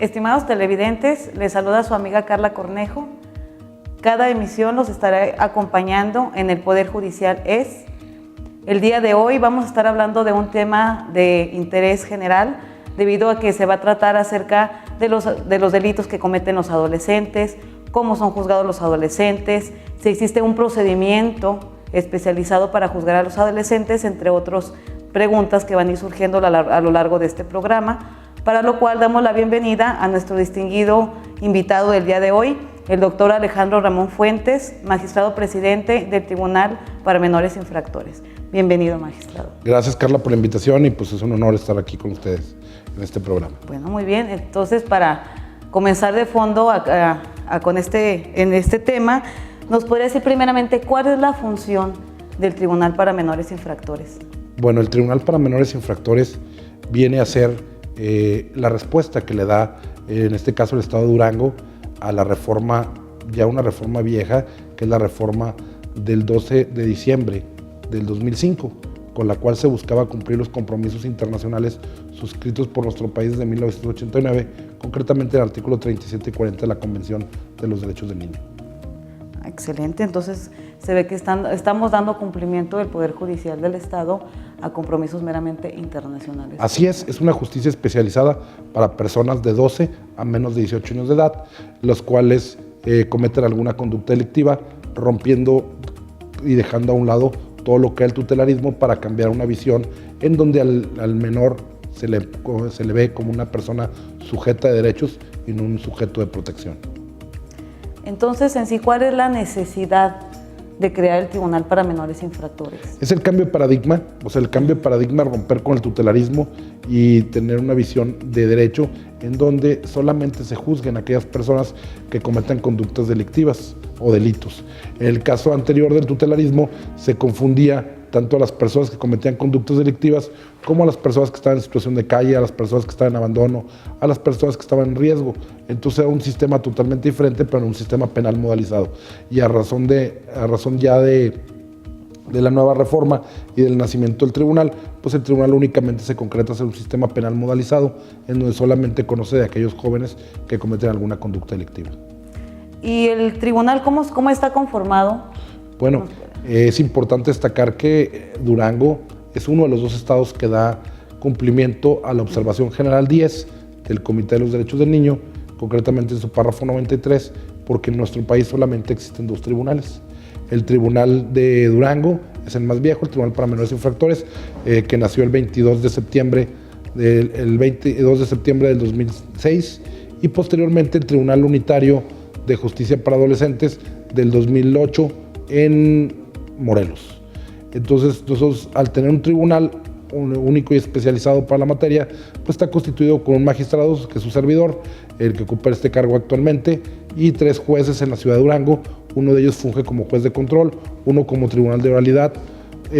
Estimados televidentes, les saluda su amiga Carla Cornejo. Cada emisión los estaré acompañando en El Poder Judicial es. El día de hoy vamos a estar hablando de un tema de interés general, debido a que se va a tratar acerca de los delitos que cometen los adolescentes, cómo son juzgados los adolescentes, si existe un procedimiento especializado para juzgar a los adolescentes, entre otras preguntas que van a ir surgiendo a lo largo de este programa, para lo cual damos la bienvenida a nuestro distinguido invitado del día de hoy, el doctor Alejandro Ramón Fuentes, magistrado presidente del Tribunal para Menores Infractores. Bienvenido, magistrado. Gracias, Carla, por la invitación y pues es un honor estar aquí con ustedes en este programa. Bueno, muy bien. Entonces, para comenzar de fondo en este tema, ¿nos podría decir primeramente cuál es la función del Tribunal para Menores Infractores? Bueno, el Tribunal para Menores Infractores viene a ser la respuesta que le da, en este caso, el Estado de Durango a la reforma, ya una reforma vieja, que es la reforma del 12 de diciembre del 2005, con la cual se buscaba cumplir los compromisos internacionales suscritos por nuestro país desde 1989, concretamente el artículo 37 y 40 de la Convención de los Derechos del Niño. Excelente, entonces se ve que estamos dando cumplimiento del Poder Judicial del Estado a compromisos meramente internacionales. Así es una justicia especializada para personas de 12 a menos de 18 años de edad, los cuales cometen alguna conducta delictiva, rompiendo y dejando a un lado todo lo que es el tutelarismo para cambiar una visión en donde al menor se le ve como una persona sujeta de derechos y no un sujeto de protección. Entonces, en sí, ¿cuál es la necesidad de crear el Tribunal para Menores Infractores? Es el cambio de paradigma, el cambio de paradigma, romper con el tutelarismo y tener una visión de derecho en donde solamente se juzguen aquellas personas que cometan conductas delictivas o delitos. En el caso anterior del tutelarismo se confundía tanto a las personas que cometían conductas delictivas como a las personas que estaban en situación de calle, a las personas que estaban en abandono, a las personas que estaban en riesgo. Entonces era un sistema totalmente diferente, pero un sistema penal modalizado. Y a razón ya de la nueva reforma y del nacimiento del tribunal, pues el tribunal únicamente se concreta en un sistema penal modalizado, en donde solamente conoce de aquellos jóvenes que cometen alguna conducta delictiva. ¿Y el tribunal cómo está conformado? Bueno, es importante destacar que Durango es uno de los dos estados que da cumplimiento a la observación general 10 del Comité de los Derechos del Niño, concretamente en su párrafo 93, porque en nuestro país solamente existen dos tribunales. El Tribunal de Durango es el más viejo, el Tribunal para Menores Infractores, que nació el 22 de septiembre del 2006, y posteriormente el Tribunal Unitario de Justicia para Adolescentes del 2008 en Morelos. Entonces, nosotros, al tener un tribunal único y especializado para la materia, pues está constituido con un magistrado, que es su servidor, el que ocupa este cargo actualmente, y 3 jueces en la ciudad de Durango. Uno de ellos funge como juez de control, uno como tribunal de oralidad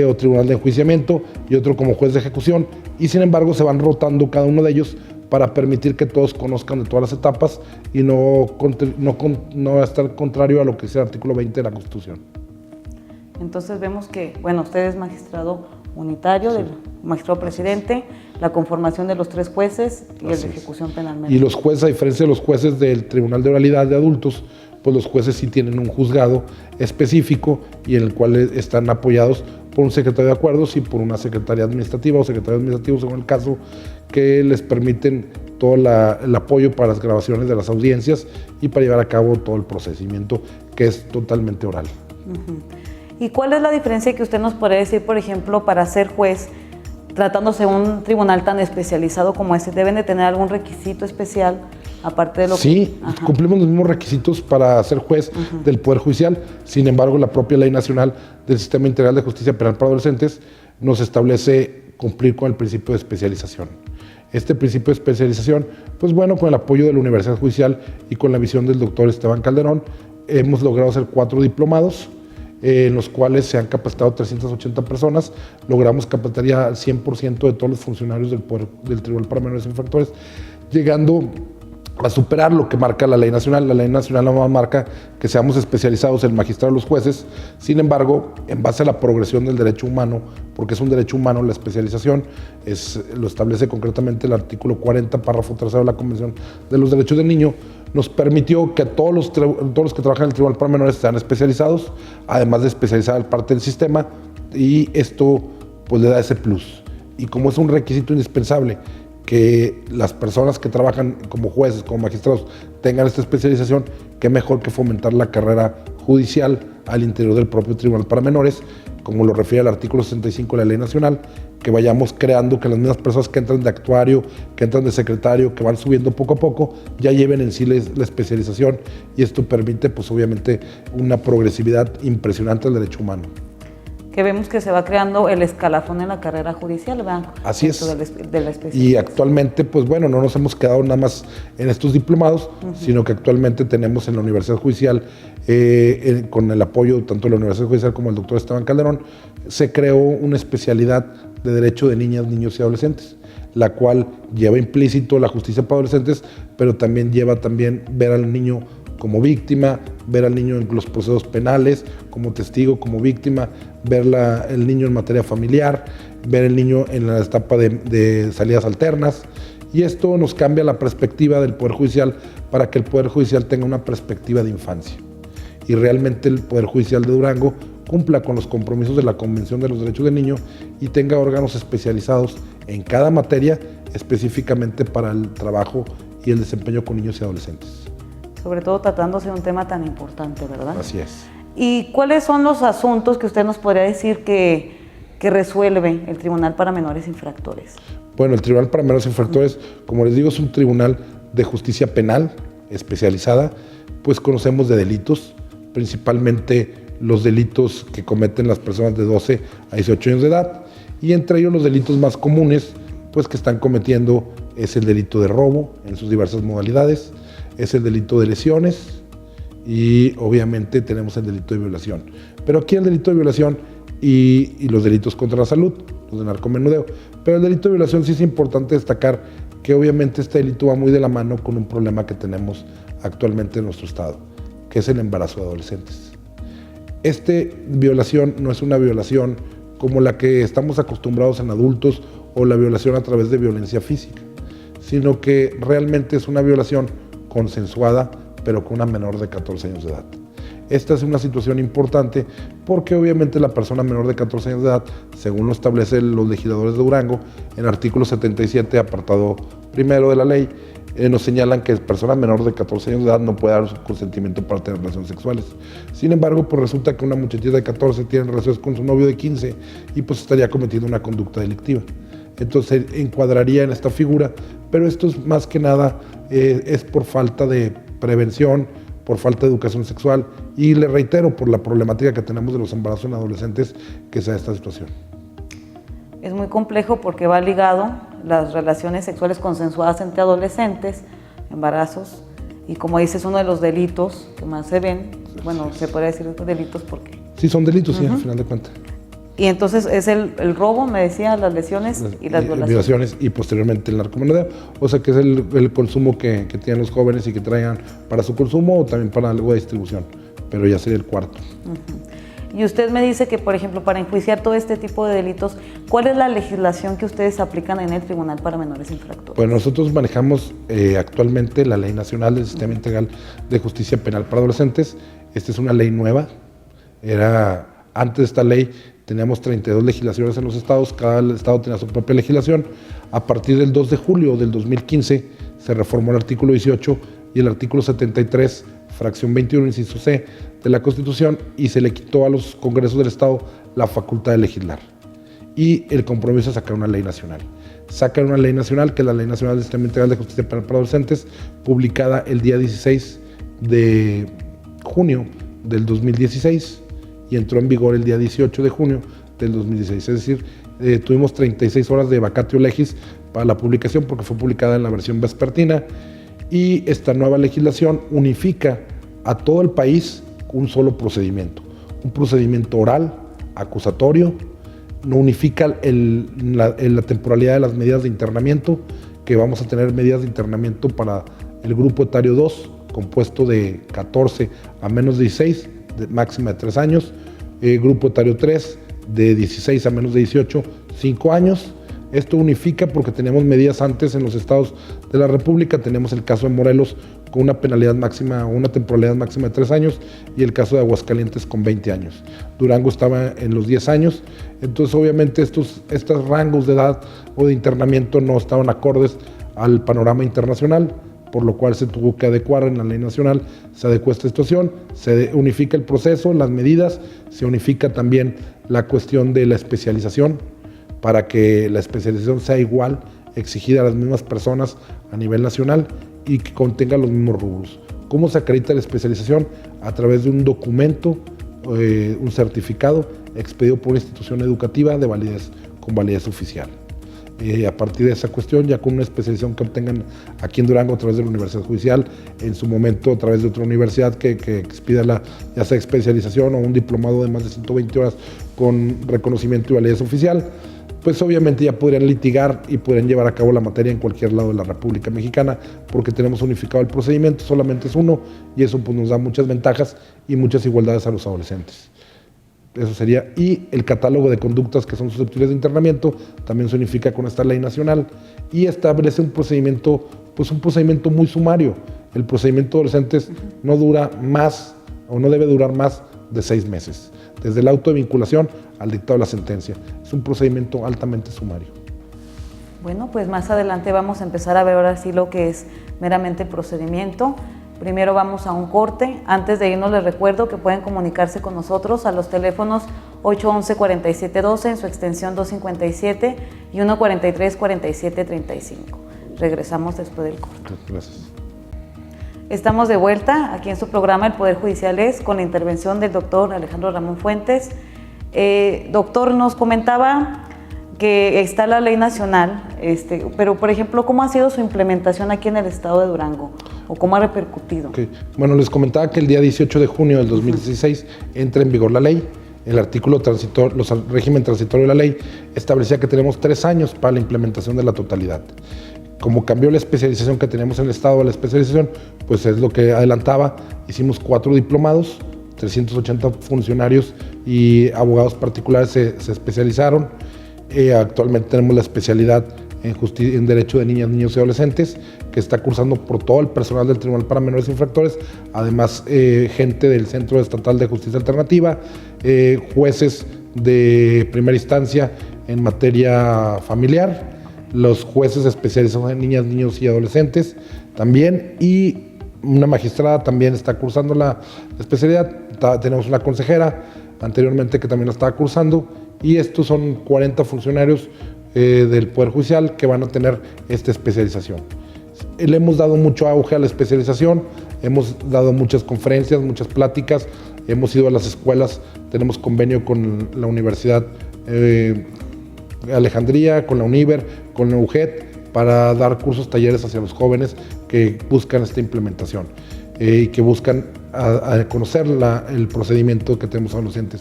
o tribunal de enjuiciamiento, y otro como juez de ejecución, y sin embargo se van rotando cada uno de ellos para permitir que todos conozcan de todas las etapas y no estar contrario a lo que es el artículo 20 de la Constitución. Entonces vemos que, usted es magistrado unitario, sí, del magistrado presidente, la conformación de los 3 jueces y el de ejecución penalmente. Y los jueces, a diferencia de los jueces del Tribunal de Oralidad de Adultos, pues los jueces sí tienen un juzgado específico y en el cual están apoyados por un secretario de acuerdos y por una secretaria administrativa o secretario administrativo, según el caso, que les permiten todo el apoyo para las grabaciones de las audiencias y para llevar a cabo todo el procedimiento, que es totalmente oral. ¿Y cuál es la diferencia que usted nos podría decir, por ejemplo, para ser juez, tratándose de un tribunal tan especializado como este? ¿Deben de tener algún requisito especial aparte de lo que...? Sí, cumplimos los mismos requisitos para ser juez del Poder Judicial. Sin embargo, la propia Ley Nacional del Sistema Integral de Justicia Penal para Adolescentes nos establece cumplir con el principio de especialización. Este principio de especialización, pues bueno, con el apoyo de la Universidad Judicial y con la visión del doctor Esteban Calderón, hemos logrado hacer 4 diplomados, en los cuales se han capacitado 380 personas. Logramos capacitar ya al 100% de todos los funcionarios del Tribunal para Menores Infractores, llegando a superar lo que marca la ley nacional. La ley nacional no marca que seamos especializados el magistrado y los jueces. Sin embargo, en base a la progresión del derecho humano, porque es un derecho humano la especialización, lo establece concretamente el artículo 40, párrafo 3 de la Convención de los Derechos del Niño, nos permitió que todos los que trabajan en el Tribunal para Menores sean especializados, además de especializar parte del sistema, y esto pues le da ese plus. Y como es un requisito indispensable que las personas que trabajan como jueces, como magistrados, tengan esta especialización, qué mejor que fomentar la carrera judicial al interior del propio Tribunal para Menores, como lo refiere el artículo 65 de la Ley Nacional, que vayamos creando que las mismas personas que entran de actuario, que entran de secretario, que van subiendo poco a poco, ya lleven en sí la especialización, y esto permite pues obviamente una progresividad impresionante del derecho humano. Que vemos que se va creando el escalafón en la carrera judicial, ¿verdad? Así es. De la y actualmente, pues bueno, no nos hemos quedado nada más en estos diplomados, sino que actualmente tenemos en la Universidad Judicial, con el apoyo tanto de la Universidad Judicial como el doctor Esteban Calderón, se creó una especialidad de Derecho de Niñas, Niños y Adolescentes, la cual lleva implícito la justicia para adolescentes, pero también lleva ver al niño como víctima, ver al niño en los procesos penales, como testigo, como víctima, ver el niño en materia familiar, ver el niño en la etapa de salidas alternas. Y esto nos cambia la perspectiva del Poder Judicial para que el Poder Judicial tenga una perspectiva de infancia. Y realmente el Poder Judicial de Durango cumpla con los compromisos de la Convención de los Derechos del Niño y tenga órganos especializados en cada materia, específicamente para el trabajo y el desempeño con niños y adolescentes. Sobre todo tratándose de un tema tan importante, ¿verdad? Así es. ¿Y cuáles son los asuntos que usted nos podría decir que resuelve el Tribunal para Menores Infractores? Bueno, el Tribunal para Menores Infractores, como les digo, es un tribunal de justicia penal especializada, pues conocemos de delitos, principalmente los delitos que cometen las personas de 12 a 18 años de edad, y entre ellos los delitos más comunes, pues que están cometiendo es el delito de robo en sus diversas modalidades, es el delito de lesiones y obviamente tenemos el delito de violación. Pero aquí el delito de violación y los delitos contra la salud, los de narcomenudeo. Pero el delito de violación sí es importante destacar que obviamente este delito va muy de la mano con un problema que tenemos actualmente en nuestro estado, que es el embarazo de adolescentes. Esta violación no es una violación como la que estamos acostumbrados en adultos o la violación a través de violencia física, sino que realmente es una violación consensuada, pero con una menor de 14 años de edad. Esta es una situación importante porque obviamente la persona menor de 14 años de edad, según lo establecen los legisladores de Durango, en el artículo 77, apartado primero de la ley, nos señalan que la persona menor de 14 años de edad no puede dar su consentimiento para tener relaciones sexuales. Sin embargo, pues resulta que una muchachita de 14 tiene relaciones con su novio de 15 y pues estaría cometiendo una conducta delictiva. Entonces encuadraría en esta figura, pero esto es más que nada es por falta de prevención, por falta de educación sexual y le reitero, por la problemática que tenemos de los embarazos en adolescentes que sea esta situación. Es muy complejo porque va ligado las relaciones sexuales consensuadas entre adolescentes, embarazos, y como dices, es uno de los delitos que más se ven, bueno, se puede decir delitos porque... Sí, son delitos, sí, al final de cuentas. Y entonces es el robo, me decía, las lesiones y las violaciones. Y posteriormente el narcomenudeo, o sea que es el consumo que tienen los jóvenes y que traigan para su consumo o también para algo de distribución, pero ya sería el cuarto. Y usted me dice que, por ejemplo, para enjuiciar todo este tipo de delitos, ¿cuál es la legislación que ustedes aplican en el Tribunal para Menores Infractores? Pues nosotros manejamos actualmente la Ley Nacional del Sistema Integral de Justicia Penal para Adolescentes. Esta es una ley nueva. Antes de esta ley teníamos 32 legislaciones en los estados, cada estado tenía su propia legislación. A partir del 2 de julio del 2015 se reformó el artículo 18 y el artículo 73, fracción 21, inciso C, de la Constitución, y se le quitó a los congresos del estado la facultad de legislar. Y el compromiso es sacar una ley nacional. Sacan una ley nacional, que es la Ley Nacional del Sistema Integral de Justicia Penal para Adolescentes, publicada el día 16 de junio del 2016 y entró en vigor el día 18 de junio del 2016. Es decir, tuvimos 36 horas de vacatio legis para la publicación porque fue publicada en la versión vespertina, y esta nueva legislación unifica a todo el país un solo procedimiento, un procedimiento oral, acusatorio, no unifica la temporalidad de las medidas de internamiento, que vamos a tener medidas de internamiento para el grupo etario 2, compuesto de 14 a menos de 16, máxima de 3 años, grupo etario 3, de 16 a menos de 18, 5 años. Esto unifica porque tenemos medidas antes en los estados de la República. Tenemos el caso de Morelos con una penalidad máxima o una temporalidad máxima de 3 años y el caso de Aguascalientes con 20 años. Durango estaba en los 10 años. Entonces, obviamente, estos rangos de edad o de internamiento no estaban acordes al panorama internacional, por lo cual se tuvo que adecuar en la ley nacional. Se adecuó esta situación, se unifica el proceso, las medidas, se unifica también la cuestión de la especialización, para que la especialización sea igual, exigida a las mismas personas a nivel nacional y que contenga los mismos rubros. ¿Cómo se acredita la especialización? A través de un documento, un certificado expedido por una institución educativa de validez, con validez oficial. A partir de esa cuestión, ya con una especialización que obtengan aquí en Durango a través de la Universidad Judicial, en su momento a través de otra universidad que expida ya sea especialización o un diplomado de más de 120 horas con reconocimiento y validez oficial, pues obviamente ya podrían litigar y podrían llevar a cabo la materia en cualquier lado de la República Mexicana, porque tenemos unificado el procedimiento, solamente es uno, y eso pues nos da muchas ventajas y muchas igualdades a los adolescentes. Eso sería, y el catálogo de conductas que son susceptibles de internamiento también se unifica con esta ley nacional y establece un procedimiento muy sumario. El procedimiento de adolescentes no dura más o no debe durar más de 6 meses, desde el auto de vinculación al dictado de la sentencia. Es un procedimiento altamente sumario. Bueno, pues más adelante vamos a empezar a ver ahora sí lo que es meramente el procedimiento. Primero vamos a un corte. Antes de irnos les recuerdo que pueden comunicarse con nosotros a los teléfonos 811-4712 en su extensión 257 y 143-4735. Regresamos después del corte. Gracias. Estamos de vuelta aquí en su programa El Poder Judicial es, con la intervención del doctor Alejandro Ramón Fuentes. Doctor, nos comentaba que está la ley nacional, pero por ejemplo, ¿cómo ha sido su implementación aquí en el estado de Durango? ¿O cómo ha repercutido? Okay. Bueno, les comentaba que el día 18 de junio del 2016 entra en vigor la ley. El artículo régimen transitorio de la ley establecía que tenemos 3 años para la implementación de la totalidad. Como cambió la especialización que teníamos en el estado a la especialización, pues es lo que adelantaba. Hicimos 4 diplomados, 380 funcionarios y abogados particulares se especializaron. Actualmente tenemos la especialidad en Derecho de Niñas, Niños y Adolescentes, que está cursando por todo el personal del Tribunal para Menores Infractores, además gente del Centro Estatal de Justicia Alternativa, jueces de primera instancia en materia familiar, los jueces especializados en niñas, niños y adolescentes también, y una magistrada también está cursando la especialidad. Tenemos una consejera anteriormente que también la estaba cursando, y estos son 40 funcionarios del Poder Judicial que van a tener esta especialización. Le hemos dado mucho auge a la especialización, hemos dado muchas conferencias, muchas pláticas, hemos ido a las escuelas, tenemos convenio con la Universidad Alejandría, con la UNIVER, con la UGED, para dar cursos, talleres hacia los jóvenes que buscan esta implementación y que buscan a conocer el procedimiento que tenemos adolescentes.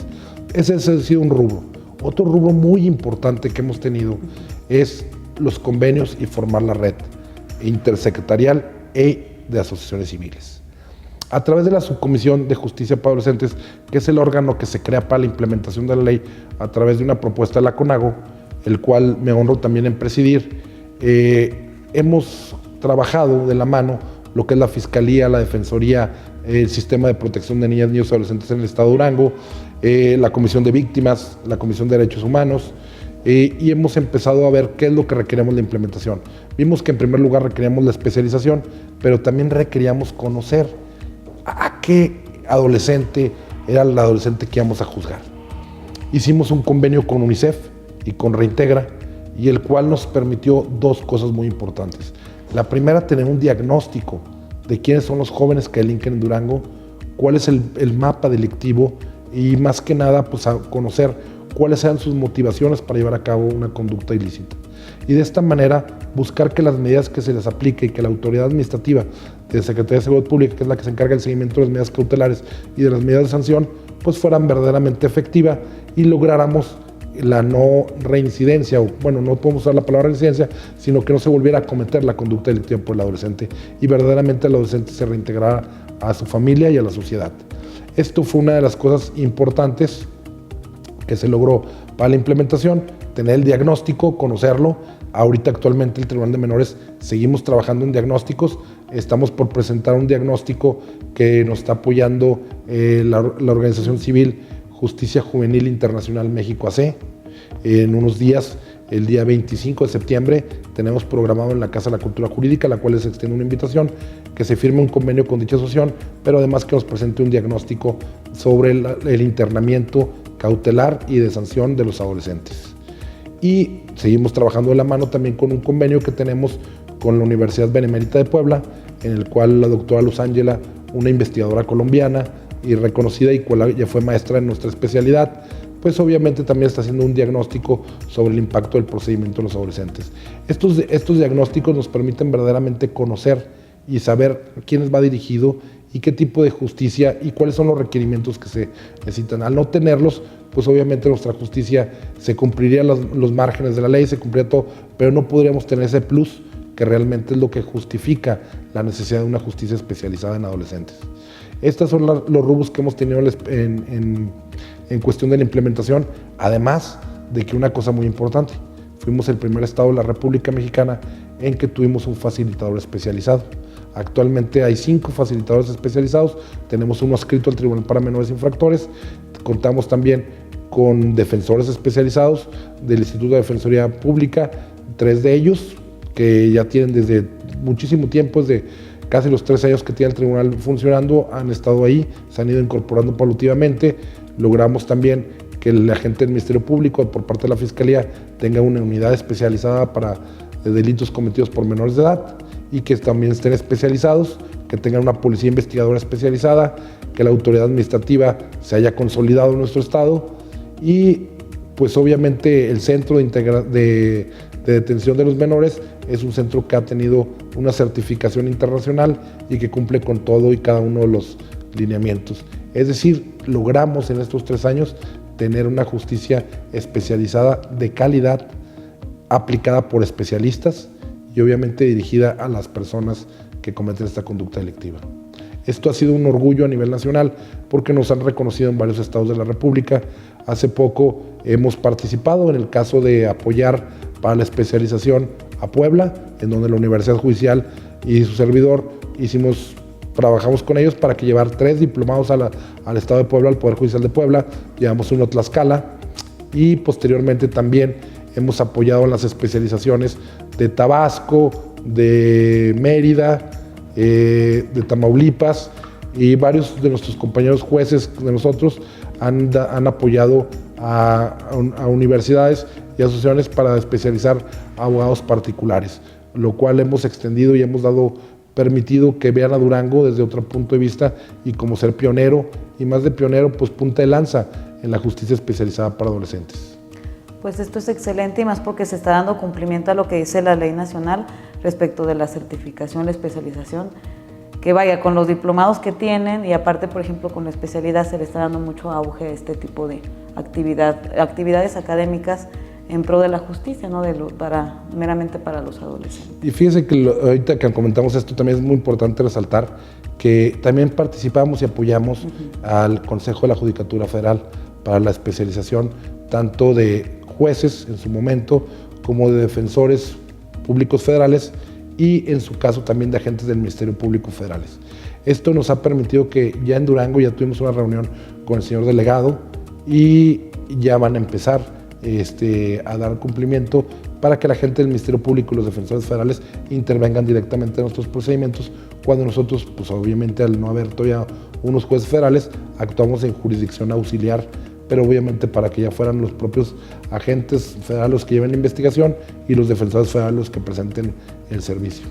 Ese ha sido un rubro. Otro rubro muy importante que hemos tenido es los convenios y formar la red intersecretarial de asociaciones civiles. A través de la Subcomisión de Justicia para Adolescentes, que es el órgano que se crea para la implementación de la ley a través de una propuesta de la CONAGO, el cual me honro también en presidir, hemos trabajado de la mano lo que es la Fiscalía, la Defensoría, el Sistema de Protección de Niñas, Niños y Adolescentes en el Estado de Durango, la Comisión de Víctimas, la Comisión de Derechos Humanos, y hemos empezado a ver qué es lo que requeríamos de implementación. Vimos que en primer lugar requeríamos la especialización, pero también requeríamos conocer a qué adolescente era el adolescente que íbamos a juzgar. Hicimos un convenio con UNICEF y con Reintegra, y el cual nos permitió 2 cosas muy importantes. La primera, tener un diagnóstico de quiénes son los jóvenes que delinquen en Durango, cuál es el mapa delictivo, y más que nada pues a conocer cuáles sean sus motivaciones para llevar a cabo una conducta ilícita. Y de esta manera buscar que las medidas que se les aplique y que la autoridad administrativa de Secretaría de Seguridad Pública, que es la que se encarga del seguimiento de las medidas cautelares y de las medidas de sanción, pues fueran verdaderamente efectivas y lográramos la no reincidencia, o bueno, no podemos usar la palabra reincidencia, sino que no se volviera a cometer la conducta delictiva por el adolescente y verdaderamente el adolescente se reintegrara a su familia y a la sociedad. Esto fue una de las cosas importantes que se logró para la implementación, tener el diagnóstico, conocerlo. Ahorita actualmente el Tribunal de Menores seguimos trabajando en diagnósticos, estamos por presentar un diagnóstico que nos está apoyando la organización civil Justicia Juvenil Internacional México AC. En unos días, el día 25 de septiembre, tenemos programado en la Casa de la Cultura Jurídica, la cual les extiende una invitación, que se firme un convenio con dicha asociación, pero además que nos presente un diagnóstico sobre el internamiento cautelar y de sanción de los adolescentes. Y seguimos trabajando de la mano también con un convenio que tenemos con la Universidad Benemérita de Puebla, en el cual la doctora Luz Ángela, una investigadora colombiana y reconocida y cual ya fue maestra en nuestra especialidad, pues obviamente también está haciendo un diagnóstico sobre el impacto del procedimiento en los adolescentes. Estos diagnósticos nos permiten verdaderamente conocer y saber a quiénes va dirigido y qué tipo de justicia y cuáles son los requerimientos que se necesitan. Al no tenerlos, pues obviamente nuestra justicia se cumpliría los márgenes de la ley, se cumpliría todo, pero no podríamos tener ese plus que realmente es lo que justifica la necesidad de una justicia especializada en adolescentes. Estos son los rubros que hemos tenido en cuestión de la implementación, además de que una cosa muy importante, fuimos el primer estado de la República Mexicana en que tuvimos un facilitador especializado. Actualmente hay 5 facilitadores especializados, tenemos uno adscrito al Tribunal para Menores Infractores, contamos también con defensores especializados del Instituto de Defensoría Pública, 3 de ellos que ya tienen desde muchísimo tiempo, desde casi los 3 años que tiene el tribunal funcionando, han estado ahí, se han ido incorporando paulativamente. Logramos también que el agente del Ministerio Público por parte de la Fiscalía tenga una unidad especializada para delitos cometidos por menores de edad y que también estén especializados, que tengan una policía investigadora especializada, que la autoridad administrativa se haya consolidado en nuestro estado y pues obviamente el centro de detención de los menores es un centro que ha tenido una certificación internacional y que cumple con todo y cada uno de los lineamientos. Es decir, logramos en estos 3 años tener una justicia especializada de calidad, aplicada por especialistas y obviamente dirigida a las personas que cometen esta conducta delictiva. Esto ha sido un orgullo a nivel nacional porque nos han reconocido en varios estados de la República. Hace poco hemos participado en el caso de apoyar para la especialización a Puebla, en donde la Universidad Judicial y su servidor trabajamos con ellos para que llevar 3 diplomados al Estado de Puebla, al Poder Judicial de Puebla, llevamos uno a Tlaxcala y posteriormente también hemos apoyado en las especializaciones de Tabasco, de Mérida, de Tamaulipas y varios de nuestros compañeros jueces de nosotros han apoyado a universidades y asociaciones para especializar a abogados particulares, lo cual hemos extendido y hemos permitido que vean a Durango desde otro punto de vista y como ser pionero y más de pionero, pues punta de lanza en la justicia especializada para adolescentes. Pues esto es excelente y más porque se está dando cumplimiento a lo que dice la ley nacional respecto de la certificación, la especialización, que vaya con los diplomados que tienen y aparte, por ejemplo, con la especialidad se le está dando mucho auge a este tipo de actividades académicas en pro de la justicia, ¿no? Meramente para los adolescentes. Y fíjense que ahorita que comentamos esto también es muy importante resaltar que también participamos y apoyamos al Consejo de la Judicatura Federal para la especialización tanto de jueces en su momento como de defensores públicos federales y en su caso también de agentes del Ministerio Público federales. Esto nos ha permitido que ya en Durango ya tuvimos una reunión con el señor delegado y ya van a empezar a dar cumplimiento para que la gente del Ministerio Público y los defensores federales intervengan directamente en nuestros procedimientos cuando nosotros, pues obviamente al no haber todavía unos jueces federales, actuamos en jurisdicción auxiliar, pero obviamente para que ya fueran los propios agentes federales los que lleven la investigación y los defensores federales los que presenten el servicio.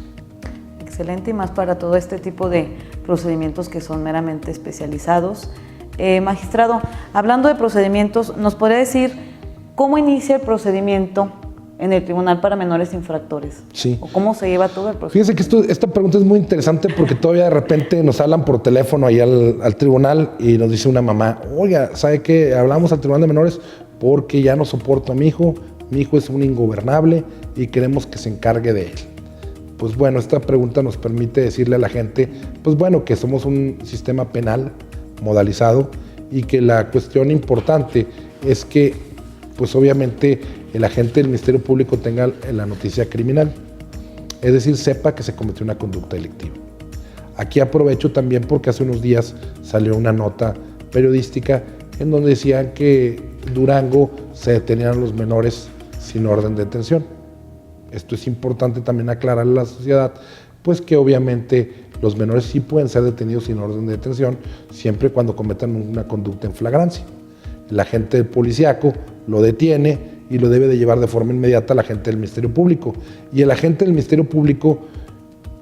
Excelente y más para todo este tipo de procedimientos que son meramente especializados. Magistrado, hablando de procedimientos, ¿nos podría decir cómo inicia el procedimiento en el Tribunal para Menores Infractores? Sí. ¿O cómo se lleva todo el procedimiento? Fíjense que esta pregunta es muy interesante porque todavía de repente nos hablan por teléfono ahí al tribunal y nos dice una mamá, oiga, ¿sabe qué? Hablamos al Tribunal de Menores porque ya no soporto a mi hijo es un ingobernable y queremos que se encargue de él. Pues bueno, esta pregunta nos permite decirle a la gente, pues bueno, que somos un sistema penal modalizado y que la cuestión importante es que, pues obviamente, el agente del Ministerio Público tenga la noticia criminal, es decir, sepa que se cometió una conducta delictiva. Aquí aprovecho también porque hace unos días salió una nota periodística en donde decían que Durango se detenían a los menores sin orden de detención. Esto es importante también aclararle a la sociedad, pues que obviamente los menores sí pueden ser detenidos sin orden de detención, siempre y cuando cometan una conducta en flagrancia. El agente policíaco lo detiene y lo debe de llevar de forma inmediata al agente del Ministerio Público. Y el agente del Ministerio Público,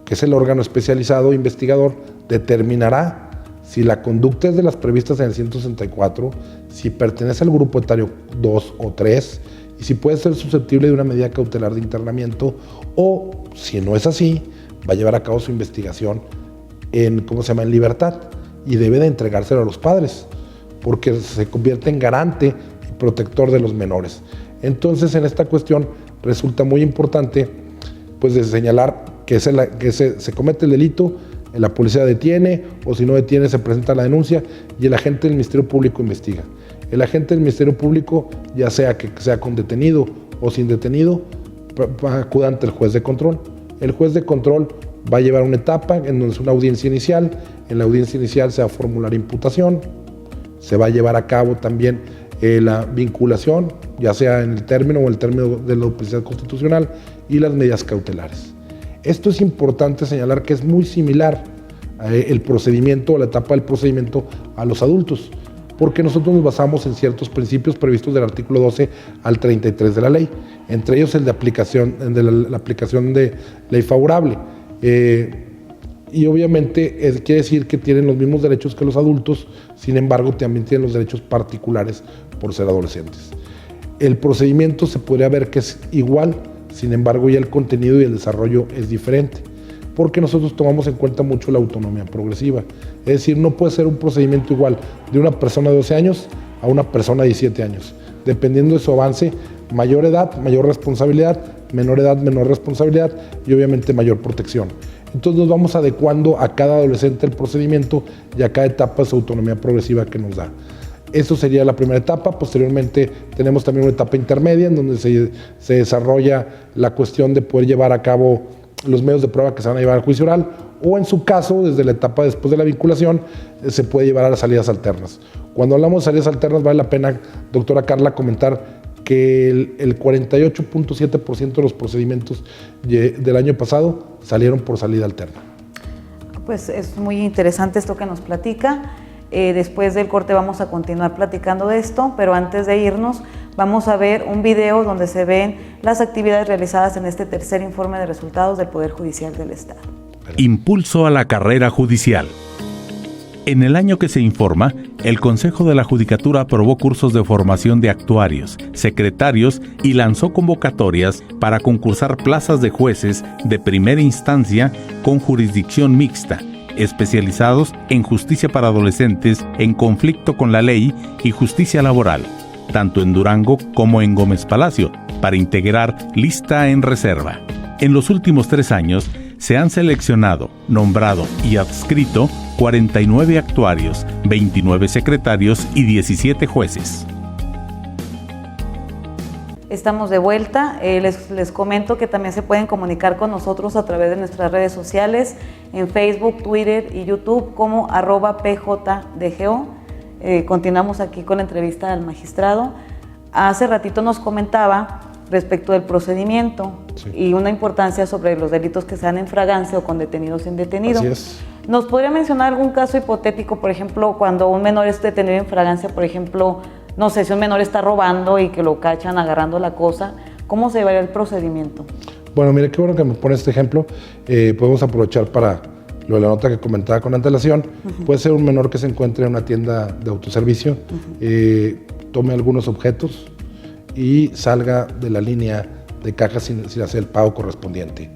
que es el órgano especializado investigador, determinará si la conducta es de las previstas en el 164, si pertenece al grupo etario 2 o 3, y si puede ser susceptible de una medida cautelar de internamiento, o si no es así, va a llevar a cabo su investigación en libertad, y debe de entregárselo a los padres, porque se convierte en garante y protector de los menores. Entonces, en esta cuestión resulta muy importante, pues, de señalar que se comete el delito, la policía detiene, o si no detiene, se presenta la denuncia y el agente del Ministerio Público investiga. El agente del Ministerio Público, ya sea que sea con detenido o sin detenido, acude ante el juez de control. El juez de control va a llevar una etapa en donde es una audiencia inicial. En la audiencia inicial se va a formular imputación, se va a llevar a cabo también la vinculación, ya sea en el término o el término de la duplicidad constitucional, y las medidas cautelares. Esto es importante señalar que es muy similar el procedimiento o la etapa del procedimiento a los adultos, porque nosotros nos basamos en ciertos principios previstos del artículo 12 al 33 de la ley, entre ellos el de aplicación la aplicación de ley favorable. Y obviamente quiere decir que tienen los mismos derechos que los adultos, sin embargo también tienen los derechos particulares por ser adolescentes. El procedimiento se podría ver que es igual, sin embargo ya el contenido y el desarrollo es diferente, porque nosotros tomamos en cuenta mucho la autonomía progresiva. Es decir, no puede ser un procedimiento igual de una persona de 12 años a una persona de 17 años. Dependiendo de su avance, mayor edad, mayor responsabilidad, menor edad, menor responsabilidad y obviamente mayor protección. Entonces nos vamos adecuando a cada adolescente el procedimiento y a cada etapa de su autonomía progresiva que nos da. Eso sería la primera etapa. Posteriormente tenemos también una etapa intermedia en donde se desarrolla la cuestión de poder llevar a cabo los medios de prueba que se van a llevar al juicio oral, o en su caso, desde la etapa después de la vinculación, se puede llevar a las salidas alternas. Cuando hablamos de salidas alternas, vale la pena, doctora Carla, comentar que el 48.7% de los procedimientos del año pasado salieron por salida alterna. Pues es muy interesante esto que nos platica. Después del corte vamos a continuar platicando de esto, pero antes de irnos vamos a ver un video donde se ven las actividades realizadas en este tercer informe de resultados del Poder Judicial del Estado. Impulso a la carrera judicial. En el año que se informa, el Consejo de la Judicatura aprobó cursos de formación de actuarios, secretarios y lanzó convocatorias para concursar plazas de jueces de primera instancia con jurisdicción mixta, especializados en justicia para adolescentes en conflicto con la ley y justicia laboral, tanto en Durango como en Gómez Palacio, para integrar lista en reserva. En los últimos 3 años, se han seleccionado, nombrado y adscrito 49 actuarios, 29 secretarios y 17 jueces. Estamos de vuelta. Les comento que también se pueden comunicar con nosotros a través de nuestras redes sociales, en Facebook, Twitter y YouTube como @PJDGO. Continuamos aquí con la entrevista al magistrado. Hace ratito nos comentaba respecto del procedimiento, sí, y una importancia sobre los delitos que sean en fragancia o con detenido sin detenido. Así es. ¿Nos podría mencionar algún caso hipotético, por ejemplo, cuando un menor es detenido en fragancia, por ejemplo, no sé, si un menor está robando y que lo cachan agarrando la cosa, ¿cómo se llevaría el procedimiento? Bueno, mire, qué bueno que me pone este ejemplo. Podemos aprovechar para lo de la nota que comentaba con antelación. Puede ser un menor que se encuentre en una tienda de autoservicio, tome algunos objetos y salga de la línea de caja sin hacer el pago correspondiente.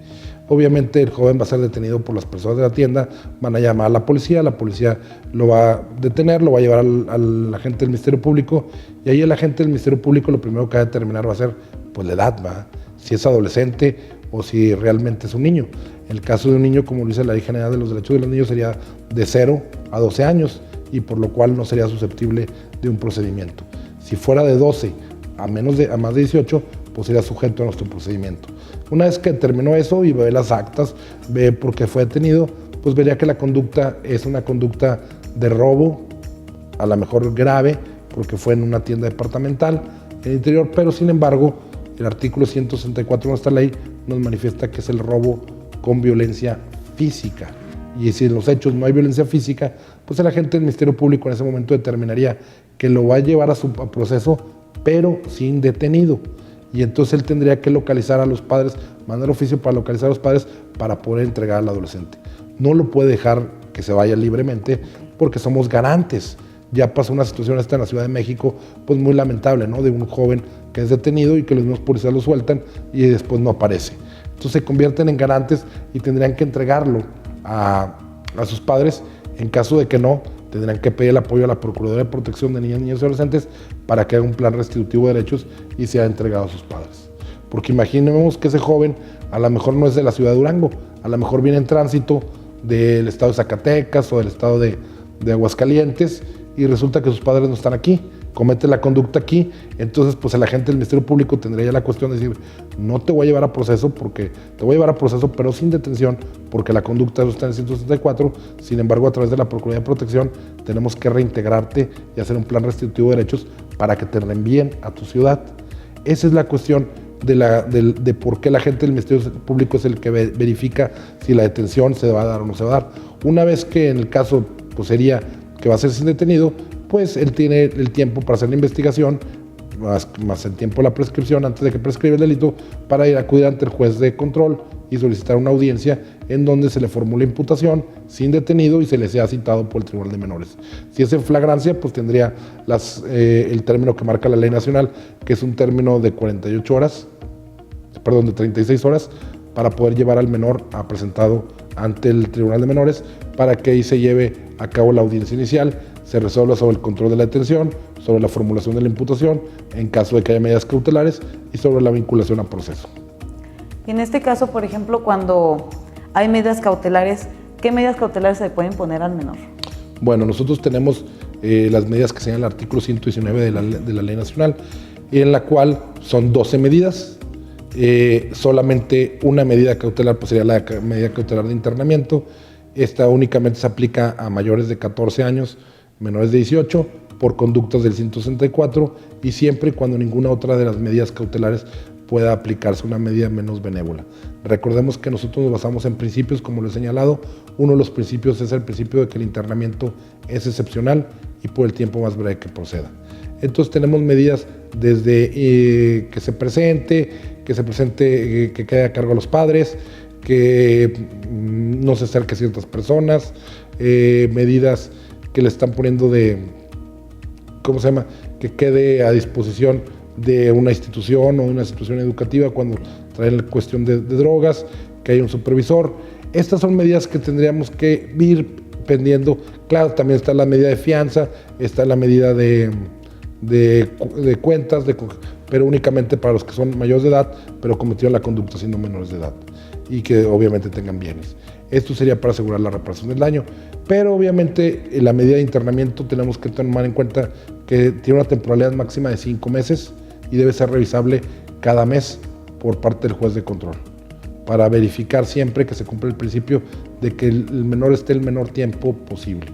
obviamente el joven va a ser detenido por las personas de la tienda, van a llamar a la policía lo va a detener, lo va a llevar al agente del Ministerio Público, y ahí el agente del Ministerio Público lo primero que va a determinar va a ser pues la edad, ¿va? Si es adolescente o si realmente es un niño. En el caso de un niño, como lo dice la Ley General de los Derechos de los Niños, sería de 0 a 12 años, y por lo cual no sería susceptible de un procedimiento. Si fuera de 12 a más de 18, pues sería sujeto a nuestro procedimiento. Una vez que terminó eso y ve las actas, ve por qué fue detenido, pues vería que la conducta es una conducta de robo, a lo mejor grave, porque fue en una tienda departamental en el interior, pero sin embargo, el artículo 164 de nuestra ley nos manifiesta que es el robo con violencia física. Y si en los hechos no hay violencia física, pues el agente del Ministerio Público en ese momento determinaría que lo va a llevar a proceso, pero sin detenido. Y entonces él tendría que localizar a los padres, mandar oficio para localizar a los padres para poder entregar al adolescente. No lo puede dejar que se vaya libremente porque somos garantes. Ya pasó una situación esta en la Ciudad de México, pues muy lamentable, ¿no? De un joven que es detenido y que los mismos policías lo sueltan y después no aparece. Entonces se convierten en garantes y tendrían que entregarlo a sus padres. En caso de que no, tendrán que pedir el apoyo a la Procuraduría de Protección de Niñas, Niños y Adolescentes para que haga un plan restitutivo de derechos y sea entregado a sus padres. Porque imaginemos que ese joven a lo mejor no es de la ciudad de Durango, a lo mejor viene en tránsito del estado de Zacatecas o del estado de Aguascalientes y resulta que sus padres no están aquí, comete la conducta aquí, entonces pues el agente del Ministerio Público tendría ya la cuestión de decir, no te voy a llevar a proceso pero sin detención, porque la conducta está en el 164, sin embargo a través de la Procuraduría de Protección tenemos que reintegrarte y hacer un plan restitutivo de derechos para que te reenvíen a tu ciudad. Esa es la cuestión de por qué el agente del Ministerio Público es el que verifica si la detención se va a dar o no se va a dar. Una vez que en el caso pues sería que va a ser sin detenido, pues él tiene el tiempo para hacer la investigación, más el tiempo de la prescripción antes de que prescriba el delito, para ir a acudir ante el juez de control y solicitar una audiencia en donde se le formule imputación sin detenido y se le sea citado por el Tribunal de Menores. Si es en flagrancia, pues tendría el término que marca la ley nacional, que es un término de 36 horas, para poder llevar al menor presentado ante el Tribunal de Menores, para que ahí se lleve a cabo la audiencia inicial, se resuelva sobre el control de la detención, sobre la formulación de la imputación, en caso de que haya medidas cautelares, y sobre la vinculación a proceso. Y en este caso, por ejemplo, cuando hay medidas cautelares, ¿qué medidas cautelares se le pueden poner al menor? Bueno, nosotros tenemos las medidas que señala el artículo 119 de la Ley Nacional, en la cual son 12 medidas. Solamente una medida cautelar pues sería la medida cautelar de internamiento. Esta únicamente se aplica a mayores de 14 años, menores de 18, por conductas del 164 y siempre y cuando ninguna otra de las medidas cautelares pueda aplicarse una medida menos benévola. Recordemos que nosotros nos basamos en principios, como lo he señalado. Uno de los principios es el principio de que el internamiento es excepcional y por el tiempo más breve que proceda. Entonces tenemos medidas desde que se presente, que quede a cargo a los padres, que no se acerque a ciertas personas, medidas que le están poniendo que quede a disposición de una institución o una institución educativa cuando traen la cuestión de drogas, que haya un supervisor. Estas son medidas que tendríamos que ir pendiendo. Claro, también está la medida de fianza, está la medida de cuentas, pero únicamente para los que son mayores de edad, pero cometieron la conducta siendo menores de edad y que obviamente tengan bienes. Esto sería para asegurar la reparación del daño, pero obviamente en la medida de internamiento tenemos que tomar en cuenta que tiene una temporalidad máxima de 5 meses y debe ser revisable cada mes por parte del juez de control, para verificar siempre que se cumple el principio de que el menor esté el menor tiempo posible.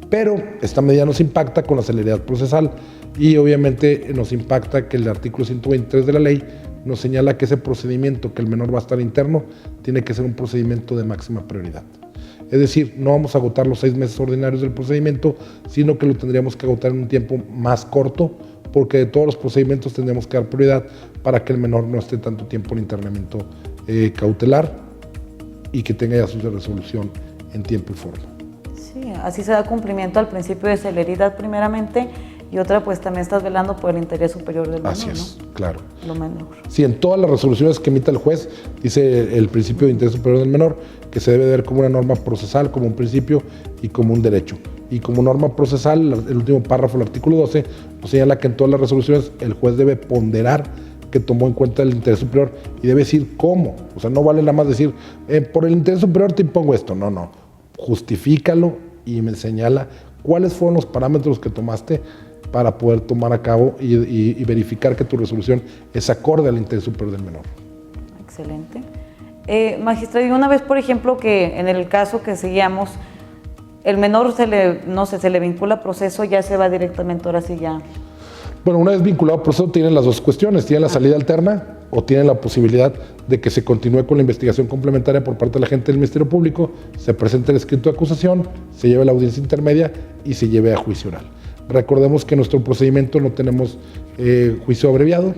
Pero esta medida nos impacta con la celeridad procesal y obviamente nos impacta que el artículo 123 de la ley nos señala que ese procedimiento, que el menor va a estar interno, tiene que ser un procedimiento de máxima prioridad. Es decir, no vamos a agotar los 6 meses ordinarios del procedimiento, sino que lo tendríamos que agotar en un tiempo más corto, porque de todos los procedimientos tendríamos que dar prioridad para que el menor no esté tanto tiempo en internamiento cautelar y que tenga ya su resolución en tiempo y forma. Sí, así se da cumplimiento al principio de celeridad primeramente, y otra pues también estás velando por el interés superior del menor, Así es. ¿no? Claro. lo menor. Sí, en todas las resoluciones que emita el juez, dice el principio de interés superior del menor, que se debe ver como una norma procesal, como un principio y como un derecho. Y como norma procesal, el último párrafo del artículo 12 nos señala que en todas las resoluciones el juez debe ponderar que tomó en cuenta el interés superior y debe decir cómo. O sea, no vale nada más decir, por el interés superior te impongo esto. No. Justifícalo y me señala cuáles fueron los parámetros que tomaste para poder tomar a cabo y verificar que tu resolución es acorde al interés superior del menor. Excelente. Magistrado, y una vez, por ejemplo, que en el caso que seguíamos, el menor se le vincula a proceso, ya se va directamente, ahora sí ya. Bueno, una vez vinculado a proceso tienen las dos cuestiones, tienen la salida alterna o tienen la posibilidad de que se continúe con la investigación complementaria por parte de la agente del Ministerio Público, se presente el escrito de acusación, se lleve a la audiencia intermedia y se lleve a juicio oral. Recordemos que en nuestro procedimiento no tenemos juicio abreviado.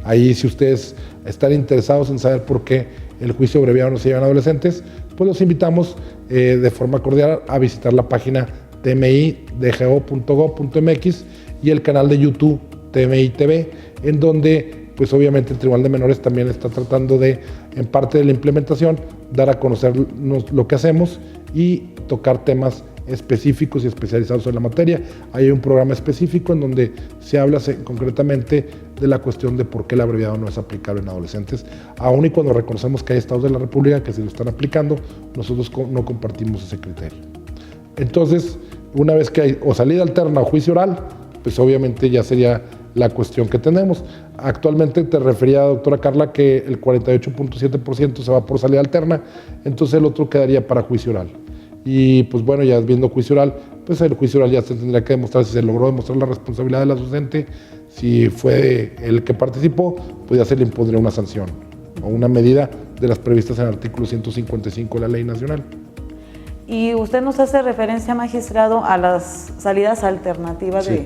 Ahí, si ustedes están interesados en saber por qué el juicio abreviado no se lleva en adolescentes, pues los invitamos de forma cordial a visitar la página tmidgo.gov.mx y el canal de YouTube TMI TV, en donde pues obviamente el Tribunal de Menores también está tratando de, en parte de la implementación, dar a conocer lo que hacemos y tocar temas específicos y especializados en la materia. Hay un programa específico en donde se habla concretamente de la cuestión de por qué el abreviado no es aplicable en adolescentes, aun y cuando reconocemos que hay estados de la República que se lo están aplicando, nosotros no compartimos ese criterio. Entonces, una vez que hay o salida alterna o juicio oral, pues obviamente ya sería la cuestión que tenemos. Actualmente te refería, doctora Carla, que el 48.7% se va por salida alterna, entonces el otro quedaría para juicio oral. Y pues bueno, ya viendo juicio oral, pues el juicio oral ya se tendría que demostrar si se logró demostrar la responsabilidad del docente, si fue el que participó, pues ya se le impondría una sanción o una medida de las previstas en el artículo 155 de la Ley Nacional. Y usted nos hace referencia, magistrado, a las salidas alternativas Sí.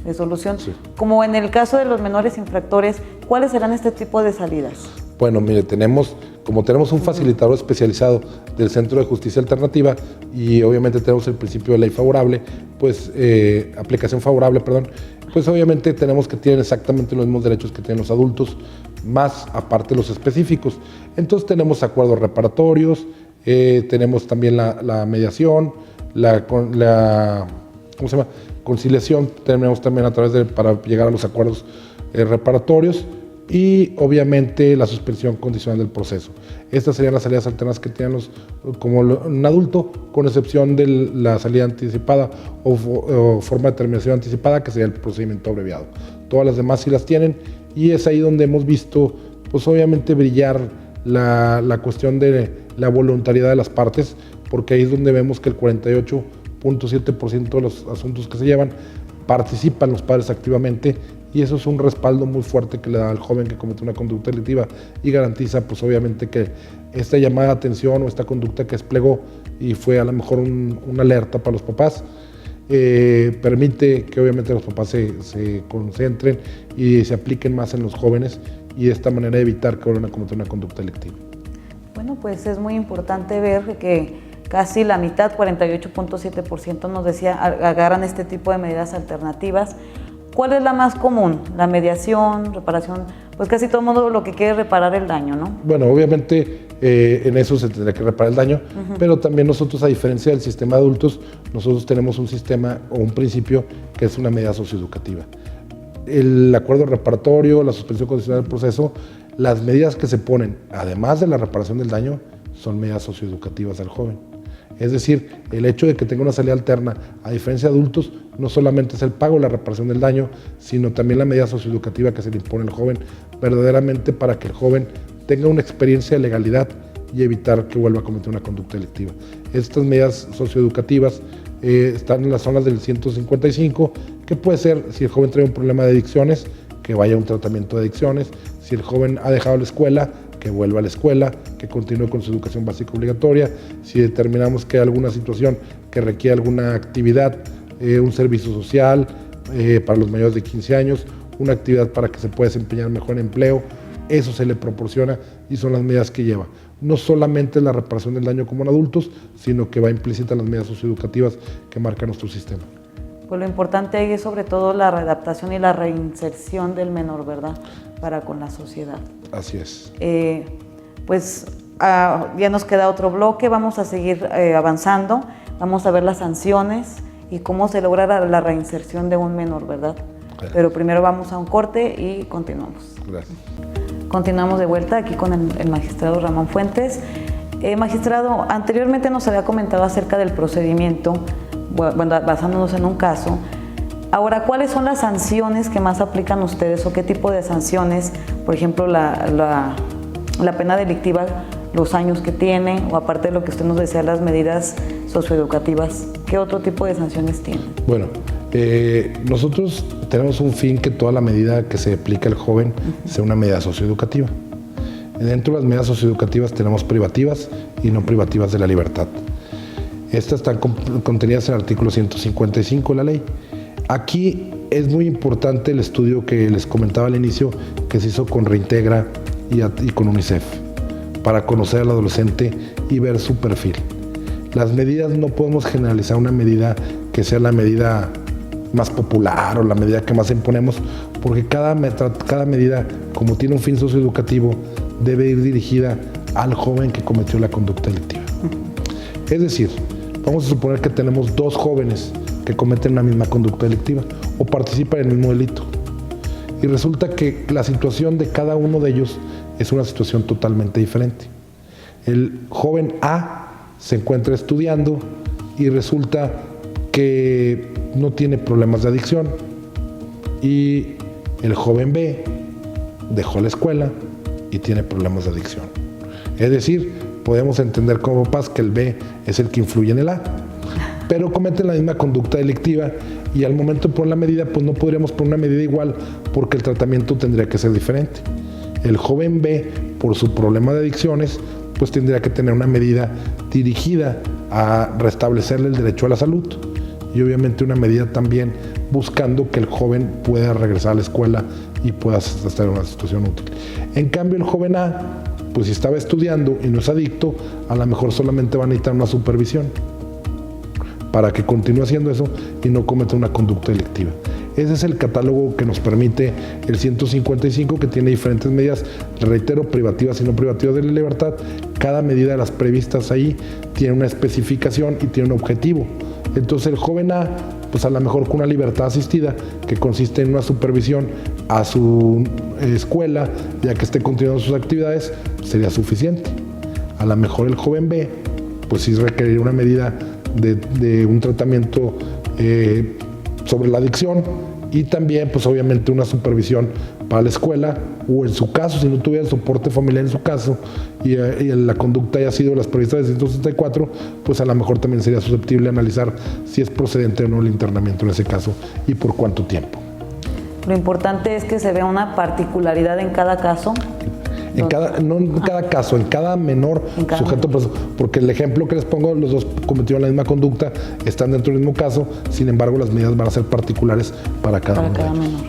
de solución. Sí. Como en el caso de los menores infractores, ¿cuáles serán este tipo de salidas? Bueno, mire, tenemos un facilitador especializado del Centro de Justicia Alternativa y obviamente tenemos el principio de ley favorable, pues aplicación favorable, perdón, pues obviamente tenemos que tienen exactamente los mismos derechos que tienen los adultos, más aparte los específicos. Entonces tenemos acuerdos reparatorios, tenemos también la mediación, ¿cómo se llama? Conciliación, tenemos también para llegar a los acuerdos reparatorios y obviamente la suspensión condicional del proceso. Estas serían las salidas alternas que tienen como un adulto, con excepción de la salida anticipada o forma de terminación anticipada, que sería el procedimiento abreviado. Todas las demás sí las tienen y es ahí donde hemos visto, pues obviamente brillar la cuestión de la voluntariedad de las partes, porque ahí es donde vemos que el 48.7% de los asuntos que se llevan participan los padres activamente, y eso es un respaldo muy fuerte que le da al joven que comete una conducta delictiva y garantiza pues obviamente que esta llamada de atención o esta conducta que desplegó y fue a lo mejor una alerta para los papás, permite que obviamente los papás se concentren y se apliquen más en los jóvenes y de esta manera evitar que vuelvan a cometer una conducta delictiva. Bueno, pues es muy importante ver que casi la mitad, 48.7% nos decía, agarran este tipo de medidas alternativas. ¿Cuál es la más común? La mediación, reparación, pues casi todo el mundo lo que quiere es reparar el daño, ¿no? Bueno, obviamente en eso se tendría que reparar el daño, pero también nosotros, a diferencia del sistema de adultos, nosotros tenemos un sistema o un principio que es una medida socioeducativa. El acuerdo reparatorio, la suspensión condicional del proceso, las medidas que se ponen, además de la reparación del daño, son medidas socioeducativas al joven. Es decir, el hecho de que tenga una salida alterna, a diferencia de adultos, no solamente es el pago o la reparación del daño, sino también la medida socioeducativa que se le impone al joven, verdaderamente para que el joven tenga una experiencia de legalidad y evitar que vuelva a cometer una conducta delictiva. Estas medidas socioeducativas están en las zonas del 155, que puede ser, si el joven trae un problema de adicciones, que vaya a un tratamiento de adicciones, si el joven ha dejado la escuela, que vuelva a la escuela, que continúe con su educación básica obligatoria, si determinamos que hay alguna situación que requiere alguna actividad, un servicio social para los mayores de 15 años, una actividad para que se pueda desempeñar mejor en empleo, eso se le proporciona y son las medidas que lleva. No solamente la reparación del daño como en adultos, sino que va implícita en las medidas socioeducativas que marca nuestro sistema. Pues lo importante ahí es sobre todo la readaptación y la reinserción del menor, ¿verdad? Para con la sociedad. Así es. Ya nos queda otro bloque, vamos a seguir avanzando, vamos a ver las sanciones y cómo se logra la reinserción de un menor, ¿verdad? Claro. Pero primero vamos a un corte y continuamos. Gracias. Continuamos de vuelta aquí con el magistrado Ramón Fuentes. Magistrado, anteriormente nos había comentado acerca del procedimiento, bueno, basándonos en un caso. Ahora, ¿cuáles son las sanciones que más aplican ustedes o qué tipo de sanciones? Por ejemplo, la pena delictiva, los años que tiene, o aparte de lo que usted nos decía, las medidas socioeducativas, ¿qué otro tipo de sanciones tienen? Bueno, nosotros tenemos un fin que toda la medida que se aplica al joven sea una medida socioeducativa. Dentro de las medidas socioeducativas tenemos privativas y no privativas de la libertad. Estas están contenidas en el artículo 155 de la ley. Aquí es muy importante el estudio que les comentaba al inicio, que se hizo con Reintegra y con UNICEF, para conocer al adolescente y ver su perfil. Las medidas, no podemos generalizar una medida que sea la medida más popular o la medida que más imponemos, porque cada medida, como tiene un fin socioeducativo, debe ir dirigida al joven que cometió la conducta delictiva. Es decir, vamos a suponer que tenemos dos jóvenes que cometen la misma conducta delictiva o participan en el mismo delito. Y resulta que la situación de cada uno de ellos es una situación totalmente diferente. El joven A se encuentra estudiando y resulta que no tiene problemas de adicción. Y el joven B dejó la escuela y tiene problemas de adicción. Es decir, podemos entender como papás que el B es el que influye en el A, pero cometen la misma conducta delictiva y al momento de poner la medida, pues no podríamos poner una medida igual porque el tratamiento tendría que ser diferente. El joven B, por su problema de adicciones, pues tendría que tener una medida dirigida a restablecerle el derecho a la salud y obviamente una medida también buscando que el joven pueda regresar a la escuela y pueda estar en una situación útil. En cambio, el joven A, pues si estaba estudiando y no es adicto, a lo mejor solamente va a necesitar una supervisión para que continúe haciendo eso y no cometa una conducta delictiva. Ese es el catálogo que nos permite el 155, que tiene diferentes medidas, reitero, privativas y no privativas de la libertad. Cada medida de las previstas ahí tiene una especificación y tiene un objetivo. Entonces el joven A, pues a lo mejor con una libertad asistida, que consiste en una supervisión a su escuela, ya que esté continuando sus actividades, sería suficiente. A lo mejor el joven B, pues sí requeriría una medida de un tratamiento sobre la adicción y también pues obviamente una supervisión para la escuela, o en su caso, si no tuviera el soporte familiar en su caso y la conducta haya sido las previstas de 164, pues a lo mejor también sería susceptible analizar si es procedente o no el internamiento en ese caso y por cuánto tiempo. Lo importante es que se vea una particularidad en cada caso. No en cada caso, en cada menor sujeto, porque el ejemplo que les pongo, los dos cometieron la misma conducta, están dentro del mismo caso, sin embargo las medidas van a ser particulares para cada uno de ellos. Menor.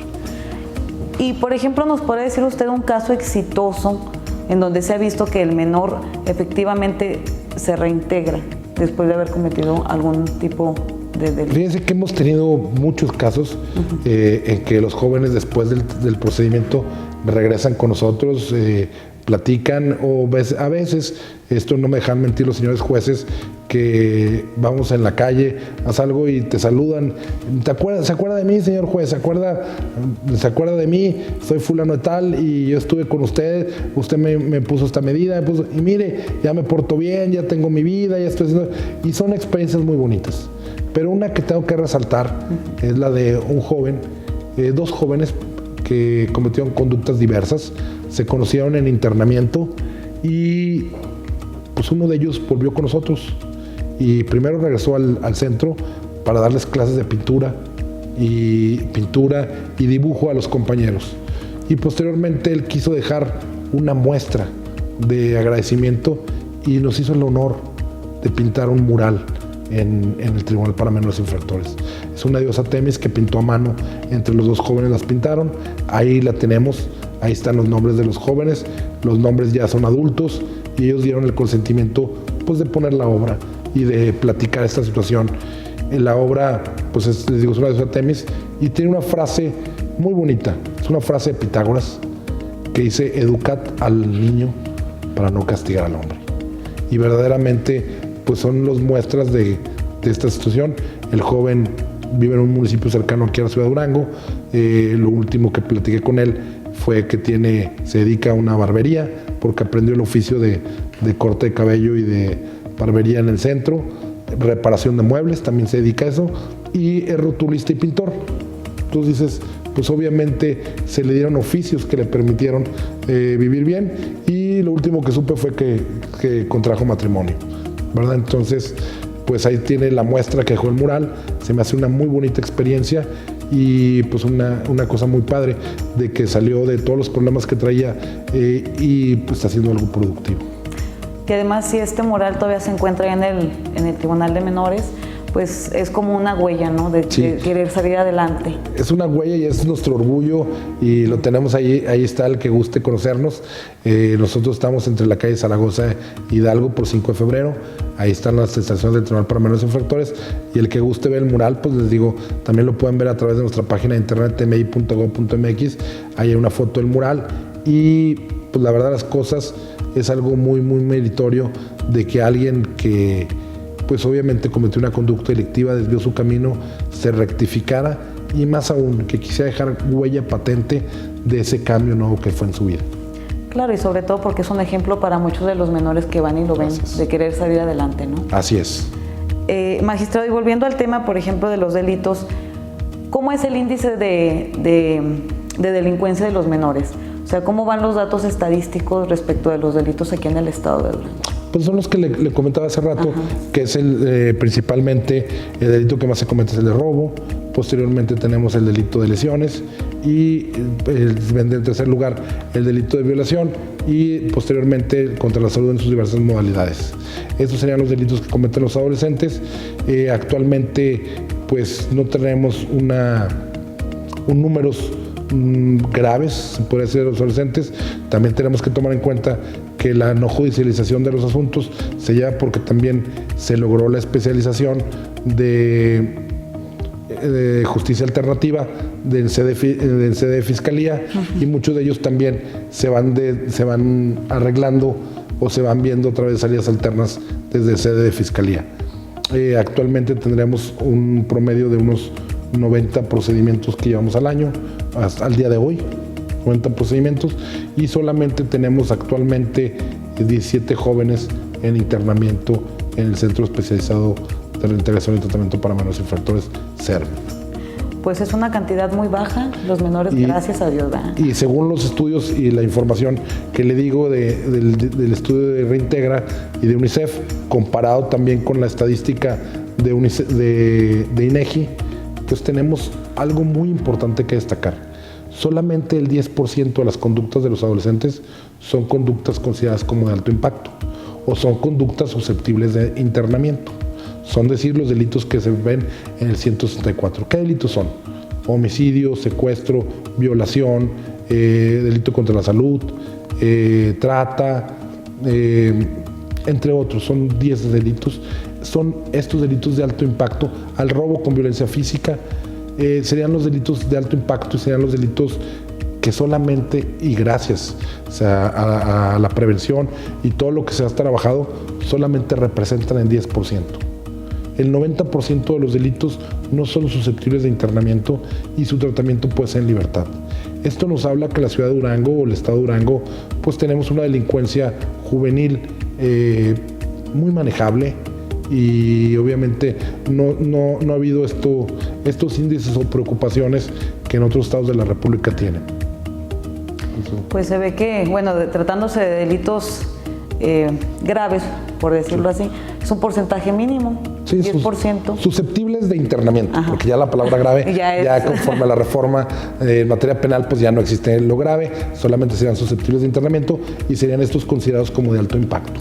Y por ejemplo, ¿nos puede decir usted un caso exitoso en donde se ha visto que el menor efectivamente se reintegra después de haber cometido algún tipo de delito? Fíjense que hemos tenido muchos casos en que los jóvenes después del procedimiento regresan con nosotros, platican, o a veces, esto no me dejan mentir los señores jueces, que vamos en la calle, haz algo y te saludan. ¿Se acuerda de mí, señor juez? ¿Se acuerda de mí? Soy fulano de tal y yo estuve con usted me puso esta medida, y mire, ya me porto bien, ya tengo mi vida, ya estoy haciendo... Y son experiencias muy bonitas. Pero una que tengo que resaltar es la de un joven, dos jóvenes que cometieron conductas diversas, se conocieron en internamiento y pues uno de ellos volvió con nosotros y primero regresó al centro para darles clases de pintura y dibujo a los compañeros, y posteriormente él quiso dejar una muestra de agradecimiento y nos hizo el honor de pintar un mural en el Tribunal para Menores Infractores. Es una diosa Temis que pintó a mano, entre los dos jóvenes las pintaron, ahí la tenemos, ahí están los nombres de los jóvenes, los nombres ya son adultos y ellos dieron el consentimiento pues de poner la obra y de platicar esta situación. La obra, pues les digo, es una de Temis y tiene una frase muy bonita. Es una frase de Pitágoras que dice: educad al niño para no castigar al hombre. Y verdaderamente, pues son las muestras de esta situación. El joven vive en un municipio cercano aquí a la ciudad de Durango. Lo último que platiqué con él fue que se dedica a una barbería, porque aprendió el oficio de corte de cabello y de barbería en el centro, reparación de muebles, también se dedica a eso, y es rotulista y pintor. Entonces dices, pues obviamente se le dieron oficios que le permitieron vivir bien, y lo último que supe fue que contrajo matrimonio, ¿verdad? Entonces, pues ahí tiene la muestra que dejó el mural. Se me hace una muy bonita experiencia y pues una cosa muy padre de que salió de todos los problemas que traía y pues está haciendo algo productivo. Que además, si este mural todavía se encuentra en el Tribunal de Menores, pues es como una huella, ¿no? De querer salir adelante. Es una huella y es nuestro orgullo y lo tenemos ahí está el que guste conocernos. Nosotros estamos entre la calle Zaragoza e Hidalgo por 5 de febrero. Ahí están las estaciones del Tribunal para Menores Infractores y el que guste ver el mural, pues les digo, también lo pueden ver a través de nuestra página de internet tmi.gov.mx. Ahí hay una foto del mural y pues la verdad las cosas es algo muy, muy meritorio de que alguien que pues obviamente cometió una conducta delictiva, desvió su camino, se rectificara y más aún que quisiera dejar huella patente de ese cambio nuevo que fue en su vida. Claro, y sobre todo porque es un ejemplo para muchos de los menores que van y lo ven, de querer salir adelante, ¿no? Así es. Magistrado, y volviendo al tema, por ejemplo, de los delitos, ¿cómo es el índice de delincuencia de los menores? O sea, ¿cómo van los datos estadísticos respecto de los delitos aquí en el estado de Durango? Pues son los que le comentaba hace rato, que es principalmente el delito que más se comete es el de robo. Posteriormente tenemos el delito de lesiones y en tercer lugar el delito de violación y posteriormente contra la salud en sus diversas modalidades. Estos serían los delitos que cometen los adolescentes. Actualmente pues no tenemos números graves, se puede decir, de los adolescentes. También tenemos que tomar en cuenta que la no judicialización de los asuntos se lleva porque también se logró la especialización de justicia alternativa en sede de fiscalía y muchos de ellos también se van arreglando o se van viendo a través de salidas alternas desde sede de fiscalía. Actualmente tendremos un promedio de unos 90 procedimientos que llevamos al año, hasta el día de hoy, 90 procedimientos, y solamente tenemos actualmente 17 jóvenes en internamiento en el Centro Especializado de Reintegración y Tratamiento para Menores Infractores, CERM. Pues es una cantidad muy baja, los menores, gracias a Dios, ¿verdad? Y según los estudios y la información que le digo del estudio de Reintegra y de UNICEF, comparado también con la estadística de INEGI, pues tenemos algo muy importante que destacar. Solamente el 10% de las conductas de los adolescentes son conductas consideradas como de alto impacto o son conductas susceptibles de internamiento. Son decir, los delitos que se ven en el 164. ¿Qué delitos son? Homicidio, secuestro, violación, delito contra la salud, trata, entre otros. Son 10 delitos. Son estos delitos de alto impacto. Al robo con violencia física serían los delitos de alto impacto y serían los delitos que solamente y gracias a la prevención y todo lo que se ha trabajado solamente representan el 10%. El 90% de los delitos no son susceptibles de internamiento y su tratamiento puede ser en libertad. Esto nos habla que la ciudad de Durango o el estado de Durango pues tenemos una delincuencia juvenil muy manejable y obviamente no ha habido estos índices o preocupaciones que en otros estados de la República tienen. Pues se ve que, bueno, tratándose de delitos graves, por decirlo así, es un porcentaje mínimo. Sí, 10%. Susceptibles de internamiento, porque ya la palabra grave, ya conforme a la reforma en materia penal, pues ya no existe lo grave, solamente serían susceptibles de internamiento y serían estos considerados como de alto impacto.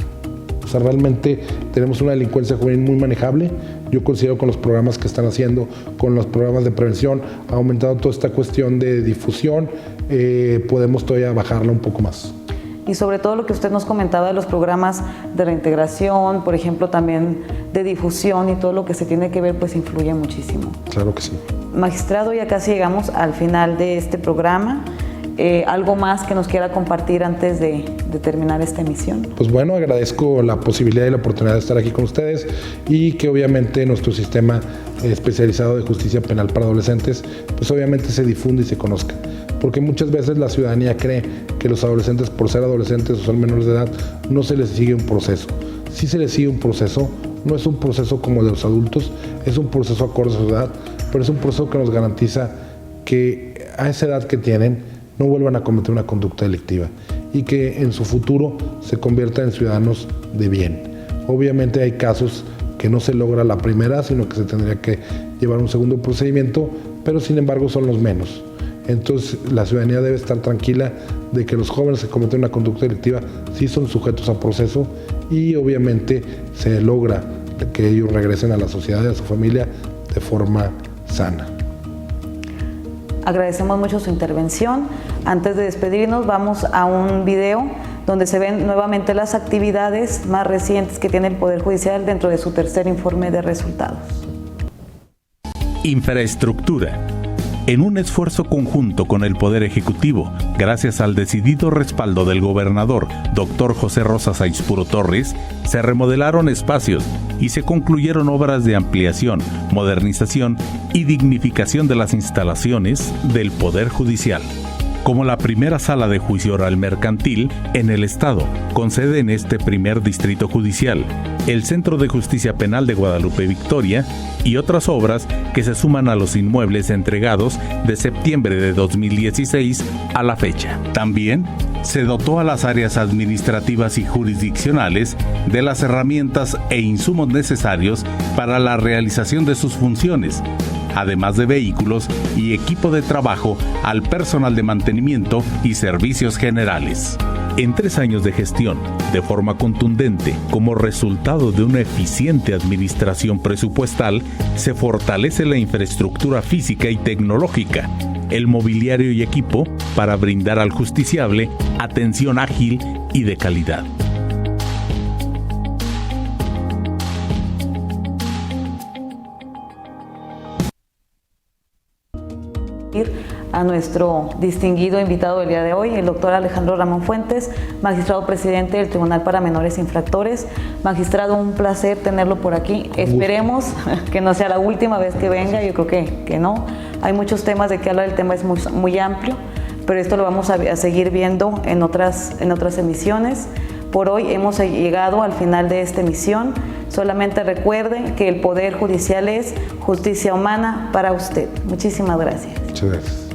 O sea, realmente tenemos una delincuencia juvenil muy manejable. Yo considero con los programas que están haciendo, con los programas de prevención, ha aumentado toda esta cuestión de difusión, podemos todavía bajarla un poco más. y sobre todo lo que usted nos comentaba de los programas de reintegración, por ejemplo, también de difusión y todo lo que se tiene que ver, pues influye muchísimo. Claro que sí. Magistrado, ya casi llegamos al final de este programa. ¿Algo más que nos quiera compartir antes de terminar esta emisión? Pues bueno, agradezco la posibilidad y la oportunidad de estar aquí con ustedes y que obviamente nuestro sistema especializado de justicia penal para adolescentes, pues obviamente se difunda y se conozca. Porque muchas veces la ciudadanía cree que los adolescentes, por ser adolescentes o ser menores de edad, no se les sigue un proceso. Sí se les sigue un proceso, no es un proceso como de los adultos, es un proceso acorde a su edad, pero es un proceso que nos garantiza que a esa edad que tienen no vuelvan a cometer una conducta delictiva y que en su futuro se conviertan en ciudadanos de bien. Obviamente hay casos que no se logra la primera, sino que se tendría que llevar un segundo procedimiento, pero sin embargo son los menos. Entonces la ciudadanía debe estar tranquila de que los jóvenes que cometen una conducta delictiva sí son sujetos a proceso y obviamente se logra que ellos regresen a la sociedad y a su familia de forma sana. Agradecemos mucho su intervención. Antes de despedirnos, vamos a un video donde se ven nuevamente las actividades más recientes que tiene el Poder Judicial dentro de su tercer informe de resultados. Infraestructura. En un esfuerzo conjunto con el Poder Ejecutivo, gracias al decidido respaldo del gobernador, Dr. José Rosa Sainzpuro Torres, se remodelaron espacios y se concluyeron obras de ampliación, modernización y dignificación de las instalaciones del Poder Judicial, como la primera sala de juicio oral mercantil en el Estado, con sede en este primer distrito judicial, el Centro de Justicia Penal de Guadalupe Victoria y otras obras que se suman a los inmuebles entregados de septiembre de 2016 a la fecha. También se dotó a las áreas administrativas y jurisdiccionales de las herramientas e insumos necesarios para la realización de sus funciones, además de vehículos y equipo de trabajo al personal de mantenimiento y servicios generales. En 3 años de gestión, de forma contundente, como resultado de una eficiente administración presupuestal, se fortalece la infraestructura física y tecnológica, el mobiliario y equipo para brindar al justiciable atención ágil y de calidad. A nuestro distinguido invitado del día de hoy, el doctor Alejandro Ramón Fuentes, magistrado presidente del Tribunal para Menores Infractores. Magistrado, un placer tenerlo por aquí. Esperemos que no sea la última vez que venga, yo creo que no. Hay muchos temas de que hablar, el tema es muy amplio, pero esto lo vamos a seguir viendo en otras emisiones. Por hoy hemos llegado al final de esta emisión. Solamente recuerden que el Poder Judicial es justicia humana para usted. Muchísimas gracias. Muchas gracias.